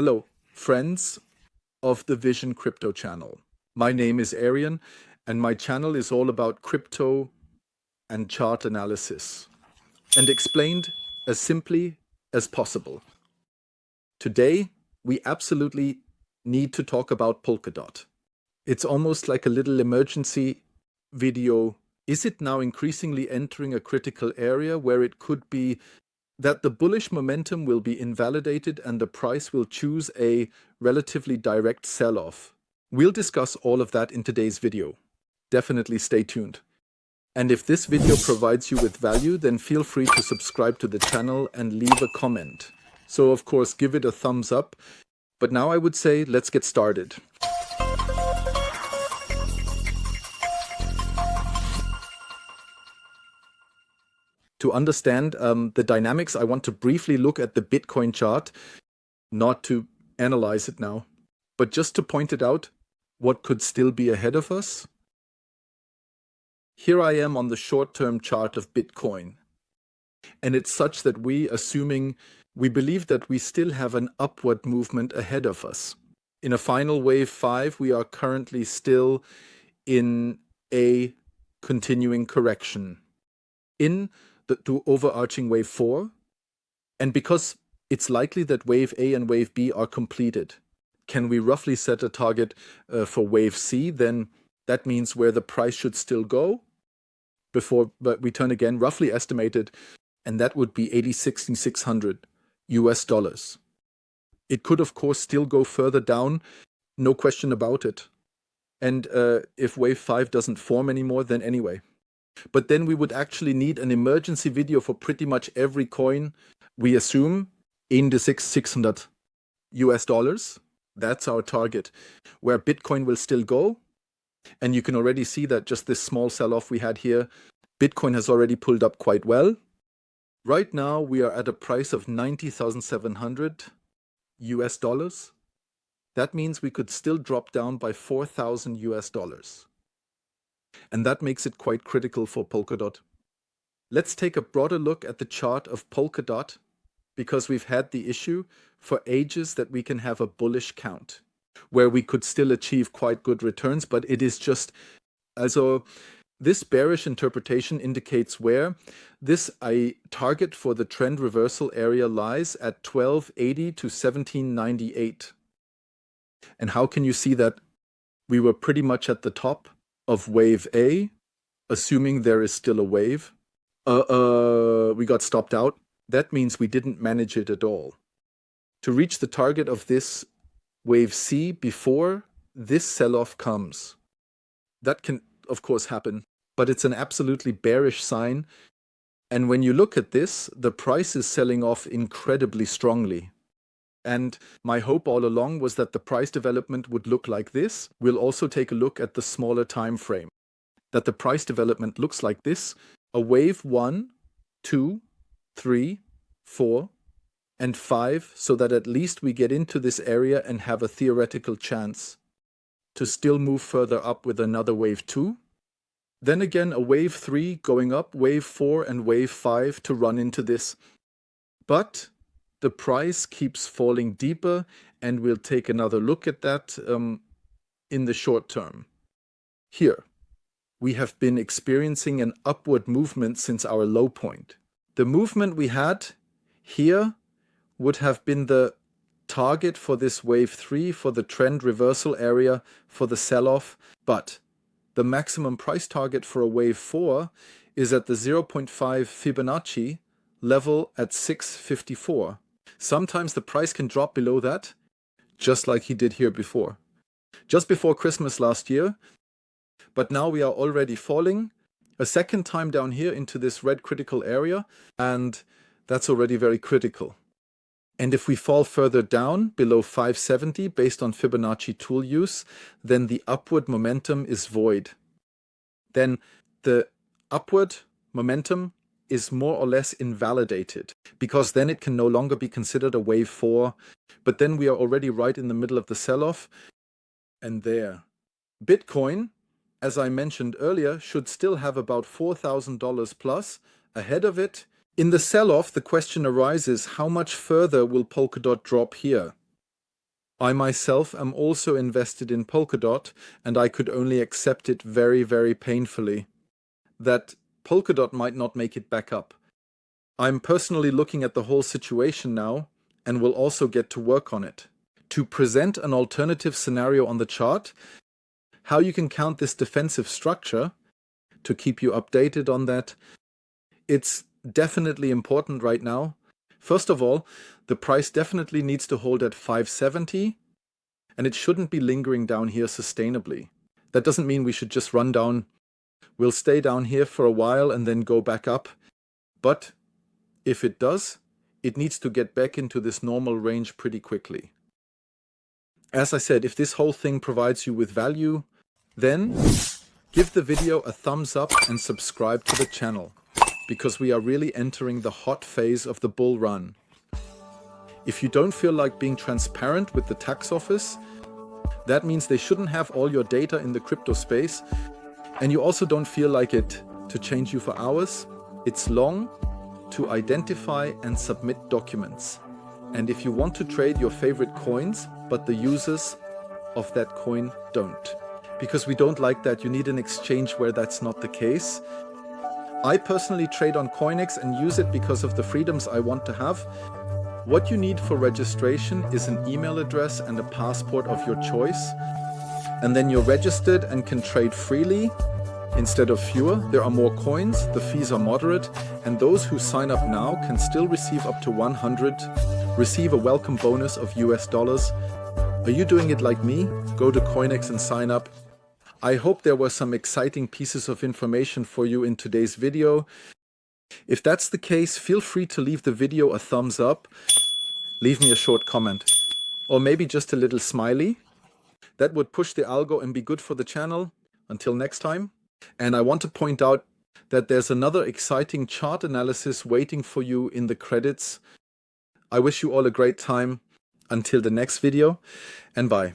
Hello, friends of the VisionCrypto channel. My name is Arian, and my channel is all about crypto and chart analysis, and explained as simply as possible. Today, we absolutely need to talk about Polkadot. It's almost like a little emergency video. Is it now increasingly entering a critical area where it could be that the bullish momentum will be invalidated and the price will choose a relatively direct sell-off? We'll discuss all of that in today's video. Definitely stay tuned. And if this video provides you with value, then feel free to subscribe to the channel and leave a comment. So of course, give it a thumbs up. But now I would say, let's get started. To understand the dynamics, I want to briefly look at the Bitcoin chart, not to analyze it now, but just to point it out what could still be ahead of us. Here I am on the short-term chart of Bitcoin, and it's such that we believe that we still have an upward movement ahead of us. In a final wave 5, we are currently still in a continuing correction. In the overarching wave 4, and because it's likely that wave A and wave B are completed, can we roughly set a target for wave C? Then that means where the price should still go before we turn again, roughly estimated, and that would be 86,600 US dollars. It could of course still go further down, no question about it. And if wave 5 doesn't form anymore, then anyway. But then we would actually need an emergency video for pretty much every coin. We assume 86,600 US dollars. That's our target, where Bitcoin will still go. And you can already see that just this small sell-off we had here, Bitcoin has already pulled up quite well. Right now we are at a price of 90,700 US dollars. That means we could still drop down by 4,000 US dollars. And that makes it quite critical for Polkadot. Let's take a broader look at the chart of Polkadot, because we've had the issue for ages that we can have a bullish count, where we could still achieve quite good returns, but it is just, also, this bearish interpretation indicates where this target for the trend reversal area lies at 1280 to 1798. And how can you see that we were pretty much at the top of wave A, assuming there is still a wave? We got stopped out. That means we didn't manage it at all. To reach the target of this wave C before this sell-off comes. That can, of course, happen, but it's an absolutely bearish sign. And when you look at this, the price is selling off incredibly strongly. And my hope all along was that the price development would look like this. We'll also take a look at the smaller time frame. That the price development looks like this. A wave 1, 2, 3, 4, and 5, so that at least we get into this area and have a theoretical chance to still move further up with another wave 2. Then again a wave 3 going up, wave 4 and wave 5 to run into this. But the price keeps falling deeper, and we'll take another look at that in the short term. Here, we have been experiencing an upward movement since our low point. The movement we had here would have been the target for this wave 3, for the trend reversal area, for the sell-off, but the maximum price target for a wave 4 is at the 0.5 Fibonacci level at 654. Sometimes the price can drop below that, just like he did here before. Just before Christmas last year. But now we are already falling a second time down here into this red critical area, and that's already very critical. And if we fall further down below 570 based on Fibonacci tool use, then the upward momentum is void. Then the upward momentum is more or less invalidated, because then it can no longer be considered a wave 4. But then we are already right in the middle of the sell-off. And there. Bitcoin, as I mentioned earlier, should still have about $4,000 plus ahead of it. In the sell-off, the question arises, how much further will Polkadot drop here? I myself am also invested in Polkadot, and I could only accept it very, very painfully that Polkadot might not make it back up. I'm personally looking at the whole situation now and will also get to work on it. To present an alternative scenario on the chart, how you can count this defensive structure, to keep you updated on that, it's definitely important right now. First of all, the price definitely needs to hold at 570, and it shouldn't be lingering down here sustainably. That doesn't mean we should just run down. We'll stay down here for a while and then go back up. But if it does, it needs to get back into this normal range pretty quickly. As I said, if this whole thing provides you with value, then give the video a thumbs up and subscribe to the channel, because we are really entering the hot phase of the bull run. If you don't feel like being transparent with the tax office, that means they shouldn't have all your data in the crypto space, and you also don't feel like it to change you for hours, it's long to identify and submit documents. And if you want to trade your favorite coins, but the users of that coin don't, because we don't like that, you need an exchange where that's not the case. I personally trade on Coinex and use it because of the freedoms I want to have. What you need for registration is an email address and a passport of your choice. And then you're registered and can trade freely instead of fewer. There are more coins, the fees are moderate, and those who sign up now can still receive up to 100, receive a welcome bonus of US dollars. Are you doing it like me? Go to Coinex and sign up. I hope there were some exciting pieces of information for you in today's video. If that's the case, feel free to leave the video a thumbs up, leave me a short comment, or maybe just a little smiley. That would push the algo and be good for the channel. Until next time. And I want to point out that there's another exciting chart analysis waiting for you in the credits. I wish you all a great time. Until the next video, and bye.